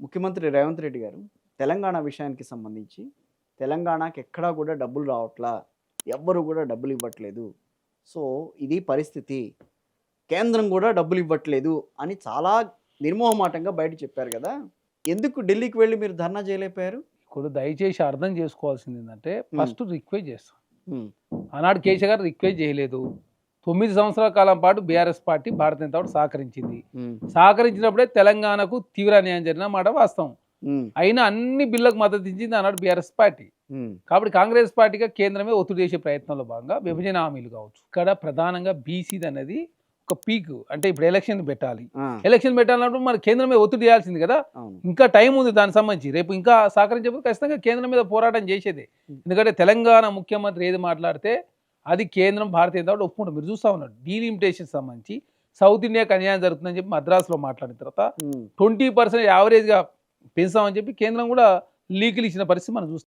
ముఖ్యమంత్రి రేవంత్ రెడ్డి గారు తెలంగాణ విషయానికి సంబంధించి తెలంగాణకి ఎక్కడా కూడా డబ్బులు రావట్లా, ఎవ్వరు కూడా డబ్బులు ఇవ్వట్లేదు. సో, ఇది పరిస్థితి. కేంద్రం కూడా డబ్బులు ఇవ్వట్లేదు అని చాలా నిర్మోహమాటంగా బయట చెప్పారు కదా! ఎందుకు ఢిల్లీకి వెళ్లి మీరు ధర్నా చేయలేకపోయారు? ఇప్పుడు దయచేసి అర్థం చేసుకోవాల్సింది ఏంటంటే ఫస్ట్ రిక్వెస్ట్ చేస్తాం. హ్మ్. ఆనాడు కేసీఆర్ గారు రిక్వెస్ట్ చేయలేదు. 9 సంవత్సరాల కాలం పాటు BRS party Bharatiya Janata party సహకరించింది. హ్మ్. సహకరించినప్పుడే తెలంగాణకు తీవ్ర అన్యాయం జరిగిన మాట వాస్తవం. హ్మ్. అయినా అన్ని బిల్లులకు మద్దతు ఇచ్చింది ఆనాడు బీఆర్ఎస్ పార్టీ. హ్మ్. కాబట్టి కాంగ్రెస్ పార్టీగా కేంద్రమే ఒత్తిడి చేసే ప్రయత్నంలో భాగంగా విభజన హామీలు కావచ్చు. ఇక్కడ ప్రధానంగా బీసీది అనేది ఒక పీక్. అంటే ఇప్పుడు ఎలక్షన్ పెట్టాలి. ఆ! ఎలక్షన్ పెట్టాలన్నప్పుడు మరి కేంద్రమే ఒత్తిడి చేయాల్సింది కదా! అవును. ఇంకా టైం ఉంది దానికి సంబంధించి. రేపు ఇంకా సహకరించకపోతే ఖచ్చితంగా కేంద్రం మీద పోరాటం చేసేదే. ఎందుకంటే తెలంగాణ ముఖ్యమంత్రి ఏది మాట్లాడితే అది కేంద్రం భారతీయ జనతా పార్టీ ఒప్పుకుంటాం. మీరు చూస్తా ఉన్నారు డీలిమిటేషన్ సంబంధించి సౌత్ ఇండియాకి అన్యాయం జరుగుతుందని చెప్పి మద్రాసులో మాట్లాడిన తర్వాత హ్మ్. 20% యావరేజ్గా పెంచామని చెప్పి కేంద్రం కూడా లీకులు ఇచ్చిన పరిస్థితి మనం చూస్తాం.